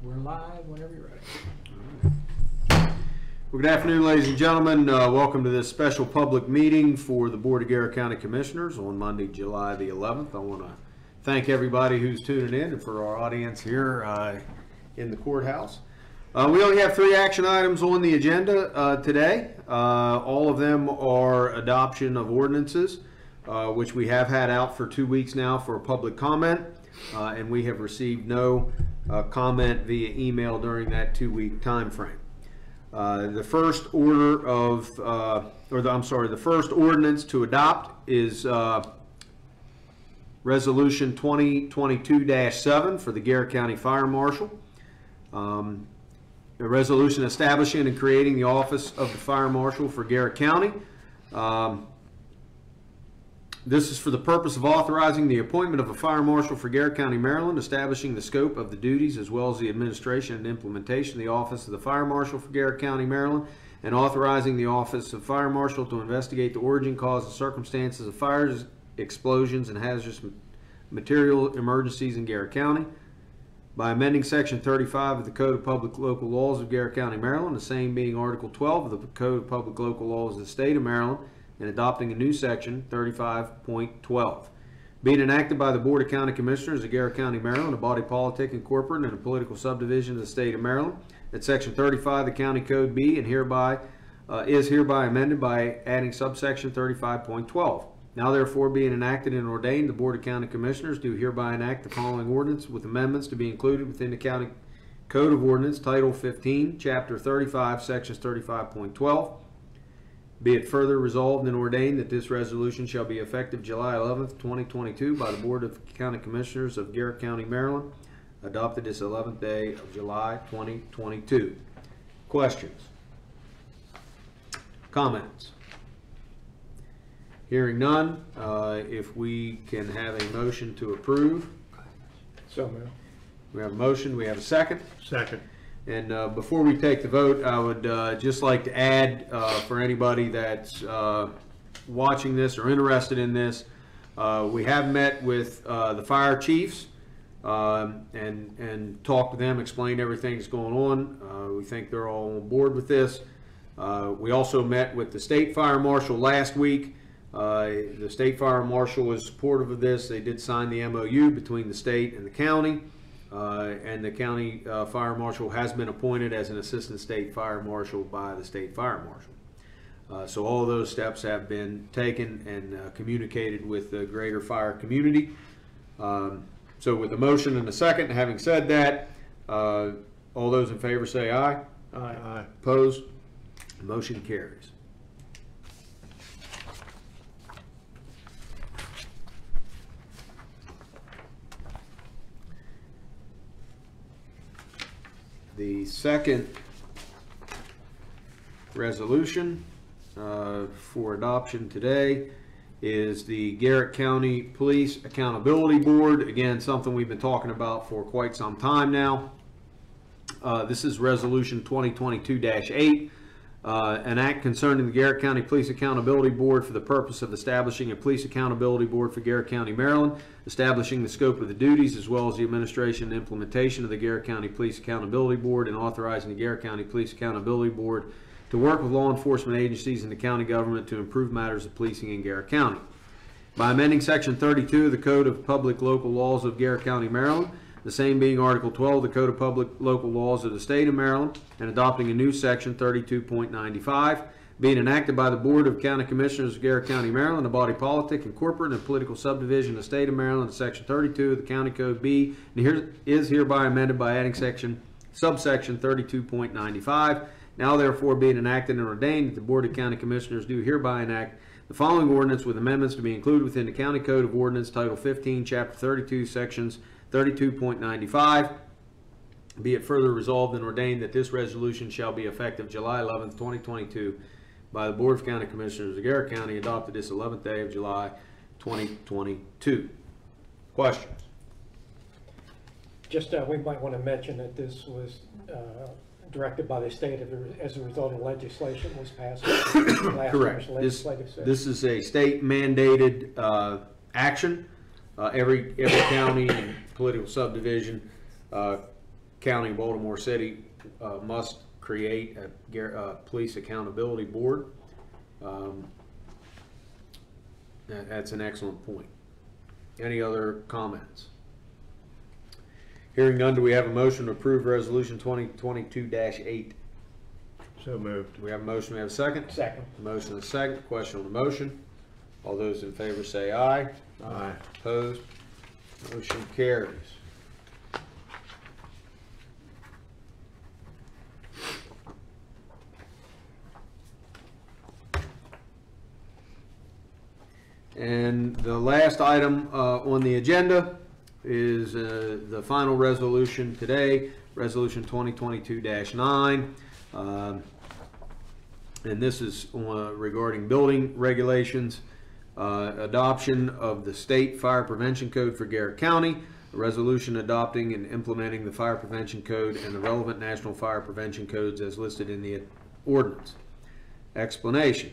We're live whenever you're ready. Well, good afternoon, ladies and gentlemen. Welcome to this special public meeting for the Board of Garrett County Commissioners on Monday, July the 11th. I want to thank everybody who's tuning in and for our audience here in the courthouse. We only have 3 action items on the agenda today. All of them are adoption of ordinances, which we have had out for 2 weeks now for public comment, and we have received no comment via email during that 2-week time frame. The first order of, the first ordinance to adopt is Resolution 2022-7 for the Garrett County Fire Marshal. A resolution establishing and creating the office of the Fire Marshal for Garrett County. This is for the purpose of authorizing the appointment of a Fire Marshal for Garrett County, Maryland, establishing the scope of the duties as well as the administration and implementation of the office of the Fire Marshal for Garrett County, Maryland, and authorizing the office of Fire Marshal to investigate the origin, cause, and circumstances of fires, explosions, and hazardous material emergencies in Garrett County. By amending Section 35 of the Code of Public Local Laws of Garrett County, Maryland, the same being Article 12 of the Code of Public Local Laws of the State of Maryland, and adopting a new Section 35.12. Being enacted by the Board of County Commissioners of Garrett County, Maryland, a body politic and corporate and a political subdivision of the State of Maryland, that Section 35 of the County Code be and is hereby amended by adding subsection 35.12. Now therefore being enacted and ordained, the Board of County Commissioners do hereby enact the following ordinance with amendments to be included within the County Code of Ordinance, Title 15, Chapter 35, Sections 35.12. Be it further resolved and ordained that this resolution shall be effective July 11th, 2022 by the Board of County Commissioners of Garrett County, Maryland, adopted this 11th day of July, 2022. Questions? Comments? Hearing none, if we can have a motion to approve. So moved. We have a motion. We have a second. Second. And before we take the vote, I would just like to add for anybody that's watching this or interested in this, we have met with the fire chiefs and talked to them, explained everything that's going on. We think they're all on board with this. We also met with the state fire marshal last week. The state fire marshal was supportive of this. They did sign the MOU between the state and the county. And the county fire marshal has been appointed as an assistant state fire marshal by the state fire marshal. So all those steps have been taken and communicated with the greater fire community. So with a motion and a second, having said that, all those in favor say aye. Aye. Aye. Opposed? Motion carries. The second resolution for adoption today is the Garrett County Police Accountability Board. Again, something we've been talking about for quite some time now. This is Resolution 2022-8, an act concerning the Garrett County Police Accountability Board for the purpose of establishing a Police Accountability Board for Garrett County, Maryland, establishing the scope of the duties as well as the administration and implementation of the Garrett County Police Accountability Board, and authorizing the Garrett County Police Accountability Board to work with law enforcement agencies and the county government to improve matters of policing in Garrett County. By amending Section 32 of the Code of Public Local Laws of Garrett County, Maryland, the same being Article 12 of the Code of Public Local Laws of the State of Maryland, and adopting a new Section 32.95, being enacted by the Board of County Commissioners of Garrett County, Maryland, a body politic and corporate and political subdivision of the State of Maryland, Section 32 of the County Code B, and is hereby amended by adding subsection 32.95. Now therefore being enacted and ordained that the Board of County Commissioners do hereby enact the following ordinance with amendments to be included within the County Code of Ordinance, Title 15, Chapter 32, Sections 32.95. Be it further resolved and ordained that this resolution shall be effective July 11th, 2022 by the Board of County Commissioners of Garrett County, adopted this 11th day of July, 2022. Questions? Just we might want to mention that this was directed by the state as a result of legislation was passed last Correct. year's legislative session. This is a state mandated action. Every county and political subdivision County, Baltimore City, must create a police accountability board. That's an excellent point. Any other comments? Hearing none, do we have a motion to approve resolution 2022-8? So moved. Do we have a motion? We have a second? Second. Motion and a second. Question on the motion. All those in favor say aye. Aye. Opposed? Motion carries. And the last item on the agenda is the final resolution today, Resolution 2022-9. And this is regarding building regulations, adoption of the State Fire Prevention Code for Garrett County, a resolution adopting and implementing the Fire Prevention Code and the relevant national fire prevention codes as listed in the ordinance. Explanation.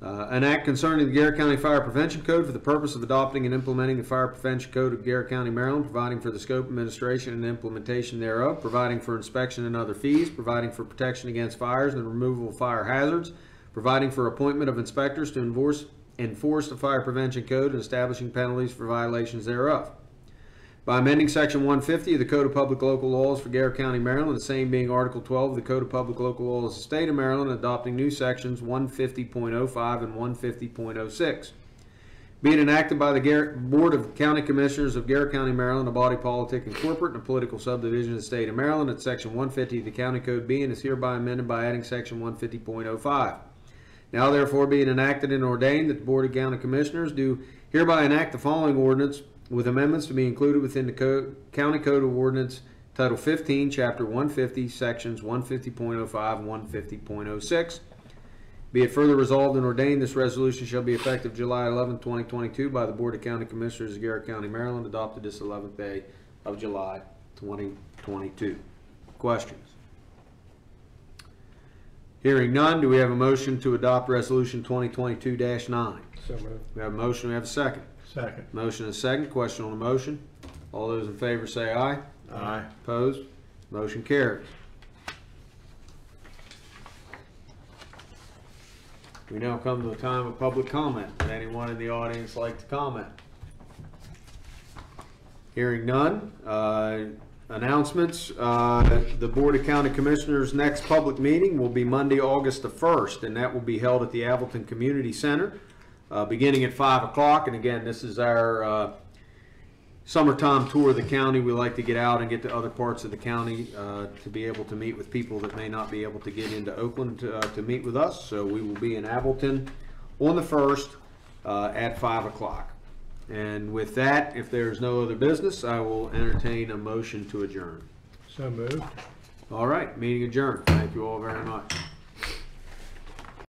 An act concerning the Garrett County Fire Prevention Code for the purpose of adopting and implementing the Fire Prevention Code of Garrett County, Maryland, providing for the scope, administration, and implementation thereof, providing for inspection and other fees, providing for protection against fires and removal of fire hazards, providing for appointment of inspectors to enforce the Fire Prevention Code and establishing penalties for violations thereof. By amending Section 150 of the Code of Public Local Laws for Garrett County, Maryland, the same being Article 12 of the Code of Public Local Laws of the State of Maryland, adopting new sections 150.05 and 150.06. Be it enacted by the Garrett Board of County Commissioners of Garrett County, Maryland, a body politic and corporate and a political subdivision of the State of Maryland, that Section 150 of the County Code be and is hereby amended by adding Section 150.05. Now therefore be it enacted and ordained that the Board of County Commissioners do hereby enact the following ordinance, with amendments to be included within the County Code of Ordinance, Title 15, Chapter 150, Sections 150.05 and 150.06. Be it further resolved and ordained, this resolution shall be effective July 11, 2022 by the Board of County Commissioners of Garrett County, Maryland, adopted this 11th day of July, 2022. Questions? Hearing none, do we have a motion to adopt Resolution 2022-9? So moved. We have a motion, we have a second. Second. Motion is second. Question on the motion. All those in favor say aye. Aye. Opposed? Motion carries. We now come to a time of public comment. Would anyone in the audience like to comment? Hearing none. Announcements. The Board of County Commissioners' next public meeting will be Monday, August the 1st, and that will be held at the Appleton Community Center. Beginning at 5 o'clock, and again, this is our summertime tour of the county. We like to get out and get to other parts of the county to be able to meet with people that may not be able to get into Oakland to meet with us. So we will be in Appleton on the 1st at 5 o'clock. And with that, if there's no other business, I will entertain a motion to adjourn. So moved. All right, meeting adjourned. Thank you all very much.